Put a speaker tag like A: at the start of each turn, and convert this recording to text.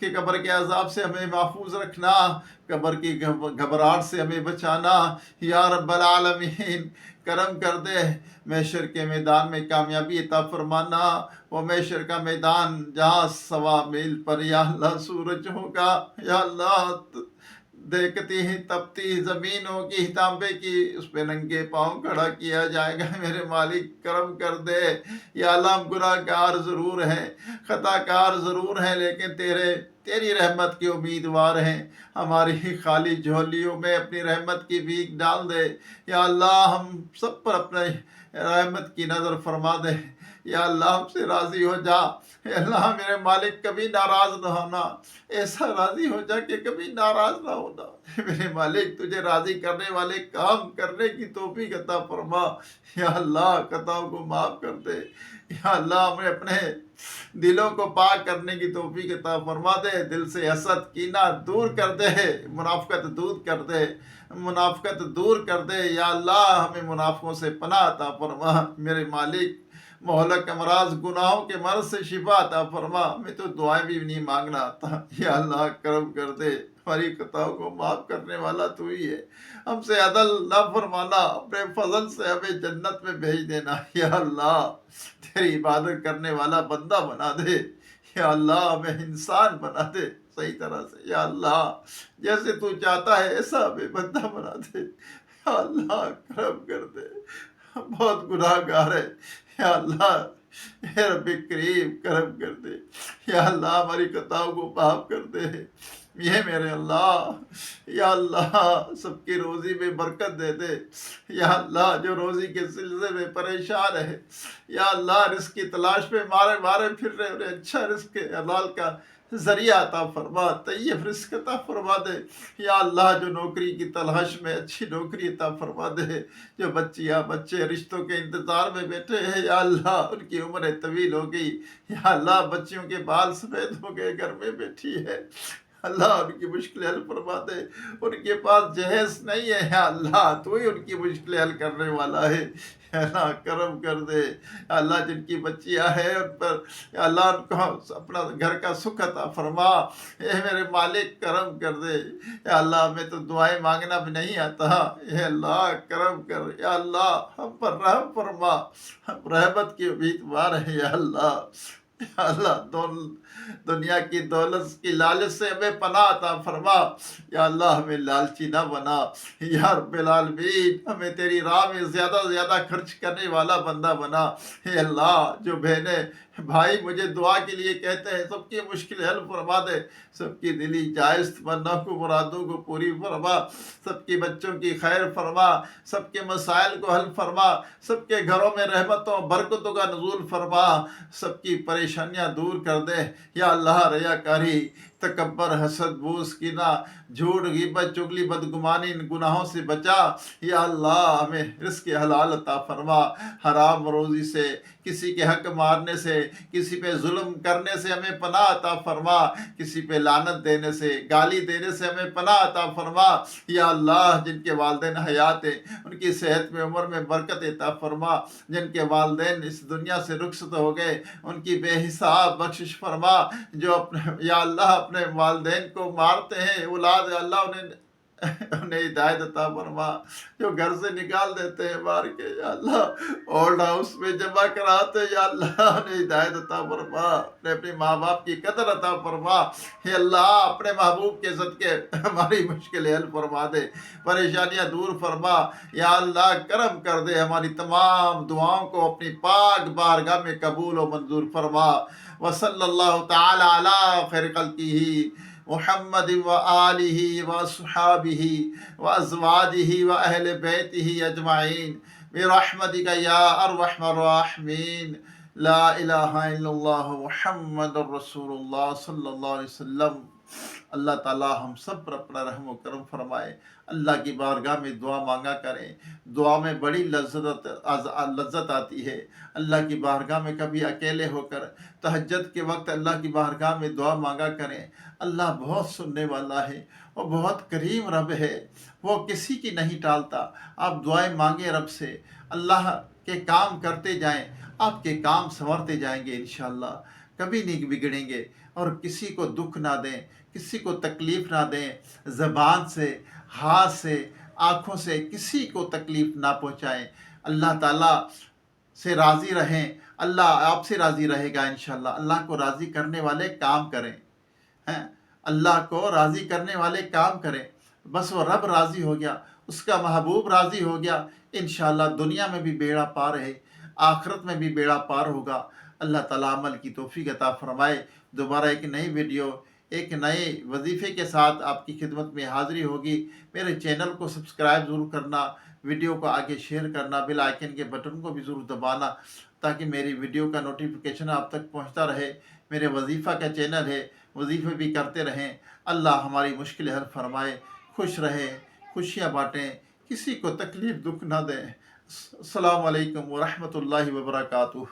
A: کہ قبر کے عذاب سے ہمیں محفوظ رکھنا، قبر کی گھبراہٹ سے ہمیں بچانا یا رب العالمین۔ کرم کر دے، محشر کے میدان میں کامیابی عطا فرمانا، وہ محشر کا میدان جہاں 1.25 میل پر یا اللہ سورج ہوگا، یا اللہ دیکھتی ہی تپتی زمین ہوگی تانبے کی، اس پہ ننگے پاؤں کھڑا کیا جائے گا۔ میرے مالک کرم کر دے، یا اللہ ہم گناہ گار ضرور ہیں، خطا کار ضرور ہیں، لیکن تیری رحمت کے امیدوار ہیں۔ ہماری خالی جھولیوں میں اپنی رحمت کی بھیک ڈال دے، یا اللہ ہم سب پر اپنے رحمت کی نظر فرما دے، یا اللہ ہم سے راضی ہو جا۔ اے اللہ میرے مالک کبھی ناراض نہ ہونا، ایسا راضی ہو جا کہ کبھی ناراض نہ ہونا۔ میرے مالک تجھے راضی کرنے والے کام کرنے کی توفیق عطا فرما، یا اللہ خطاؤں کو معاف کر دے، یا اللہ ہمیں اپنے دلوں کو پاک کرنے کی توفیق عطا فرما دے، دل سے حسد کینہ دور کر دے، منافقت دور کر دے، یا اللہ ہمیں منافقوں سے پناہ عطا فرما۔ میرے مالک مہلک امراض گناہوں کے مرض سے شفا عطا فرما، ہمیں تو دعائیں بھی نہیں مانگنا آتا، یا اللہ کرم کر دے، ہماری خطاؤں کو معاف کرنے والا تو ہی ہے، ہم سے عدل نہ فرمانا، اپنے فضل سے ہمیں جنت میں بھیج دینا، یا اللہ تیری عبادت کرنے والا بندہ بنا دے، یا اللہ ہمیں انسان بنا دے صحیح طرح سے، یا اللہ جیسے تو چاہتا ہے ایسا ہمیں بندہ بنا دے، یا اللہ کرم کر دے، ہم بہت گناہ گار ہے، یا اللہ اے رب کریم کرم کر دے، یا اللہ ہماری خطاؤں کو معاف کر دے، یہ میرے اللہ، یا اللہ سب کی روزی میں برکت دے دے، یا اللہ جو روزی کے سلسلے میں پریشان ہے، یا اللہ رزق کی تلاش پہ مارے پھر رہے انہیں اچھا رزق حلال کا ذریعہ عطا فرما، طیب رزق عطا فرما دے، یا اللہ جو نوکری کی تلاش میں اچھی نوکری عطا فرما دے، جو بچے رشتوں کے انتظار میں بیٹھے ہیں، یا اللہ ان کی عمریں طویل ہو گئی، یا اللہ بچیوں کے بال سفید ہو گئے، گھر میں بیٹھی ہے، اللہ ان کی مشکلیں حل فرما دے، ان کے پاس جہیز نہیں ہے، یا اللہ تو ہی ان کی مشکلیں حل کرنے والا ہے، یا اللہ کرم کر دے، یا اللہ جن کی بچیاں ہیں ان پر یا اللہ ان کو اپنا گھر کا سکھ عطا فرما، اے میرے مالک کرم کر دے، یا اللہ ہمیں تو دعائیں مانگنا بھی نہیں آتا، اے اللہ کرم کر، یا اللہ ہم پر رحم فرما، ہم رحمت کی امیدوار ہیں، یا اللہ، یا اللہ دنیا کی دولت کی لالچ سے ہمیں پناہ عطا فرما، یا اللہ ہمیں لالچی نہ بنا، یا رب العالمین ہمیں تیری راہ میں زیادہ سے زیادہ خرچ کرنے والا بندہ بنا، اے اللہ جو بہنیں بھائی مجھے دعا کے لیے کہتے ہیں سب کی مشکل حل فرما دے، سب کی دلی جائز تمنا کو مرادوں کو پوری فرما، سب کے بچوں کی خیر فرما، سب کے مسائل کو حل فرما، سب کے گھروں میں رحمتوں برکتوں کا نزول فرما، سب کی پریشانیاں دور کر دے، یا اللہ ریاکاری تکبر حسد بوس کینہ جھوٹ غیبت چغلی بدگمانی ان گناہوں سے بچا، یا اللہ ہمیں رزق حلال عطا فرما، حرام روزی سے کسی کے حق مارنے سے کسی پہ ظلم کرنے سے ہمیں پناہ عطا فرما، کسی پہ لعنت دینے سے گالی دینے سے ہمیں پناہ عطا فرما، یا اللہ جن کے والدین حیات ہیں ان کی صحت میں عمر میں برکت عطا فرما، جن کے والدین اس دنیا سے رخصت ہو گئے ان کی بے حساب بخشش فرما، جو یا اللہ اپنے والدین کو مارتے ہیں اولاد، یا اللہ انہیں ہدایت عطا فرما، جو گھر سے نکال دیتے ہیں مار کے، یا اللہ اولڈ ہاؤس میں جمع کراتے، یا اللہ انہیں ہدایت عطا فرما، اپنے ماں باپ کی قدر عطا فرما، یا اللہ اپنے محبوب کے صدقے ہماری مشکل حل فرما دے، پریشانیاں دور فرما، یا اللہ کرم کر دے، ہماری تمام دعاؤں کو اپنی پاک بارگاہ میں قبول و منظور فرما، وصلی اللہ تعالی علی خیر خلقہ محمد وآلہ وصحابہ وازواجہ واہل بیتہ اجمعین برحمتک یا ارحم الراحمین، لا الہ الا اللہ محمد رسول اللہ صلی اللہ علیہ وسلم۔ اللہ تعالیٰ ہم سب پر اپنا رحم و کرم فرمائے، اللہ کی بارگاہ میں دعا مانگا کریں، دعا میں بڑی لذت آتی ہے، اللہ کی بارگاہ میں کبھی اکیلے ہو کر تہجد کے وقت اللہ کی بارگاہ میں دعا مانگا کریں، اللہ بہت سننے والا ہے، وہ بہت کریم رب ہے، وہ کسی کی نہیں ٹالتا، آپ دعائیں مانگیں رب سے، اللہ کے کام کرتے جائیں، آپ کے کام سنورتے جائیں گے انشاءاللہ، کبھی نہیں بگڑیں گے، اور کسی کو دکھ نہ دیں، کسی کو تکلیف نہ دیں، زبان سے، ہاتھ سے، آنکھوں سے کسی کو تکلیف نہ پہنچائیں۔ اللہ تعالیٰ سے راضی رہیں، اللہ آپ سے راضی رہے گا انشاءاللہ۔ اللہ کو راضی کرنے والے کام کریں، ہیں، اللہ کو راضی کرنے والے کام کریں، بس وہ رب راضی ہو گیا، اس کا محبوب راضی ہو گیا، انشاءاللہ دنیا میں بھی بیڑا پار ہے، آخرت میں بھی بیڑا پار ہوگا۔ اللہ تعالیٰ عمل کی توفیق عطا فرمائے۔ دوبارہ ایک نئی ویڈیو، ایک نئے وظیفے کے ساتھ آپ کی خدمت میں حاضری ہوگی۔ میرے چینل کو سبسکرائب ضرور کرنا، ویڈیو کو آگے شیئر کرنا، بیل آئیکن کے بٹن کو بھی ضرور دبانا تاکہ میری ویڈیو کا نوٹیفیکیشن آپ تک پہنچتا رہے۔ میرے وظیفہ کا چینل ہے، وظیفے بھی کرتے رہیں۔ اللہ ہماری مشکل حل فرمائے، خوش رہیں، خوشیاں بانٹیں، کسی کو تکلیف دکھ نہ دیں۔ السلام علیکم ورحمۃ اللہ وبرکاتہ۔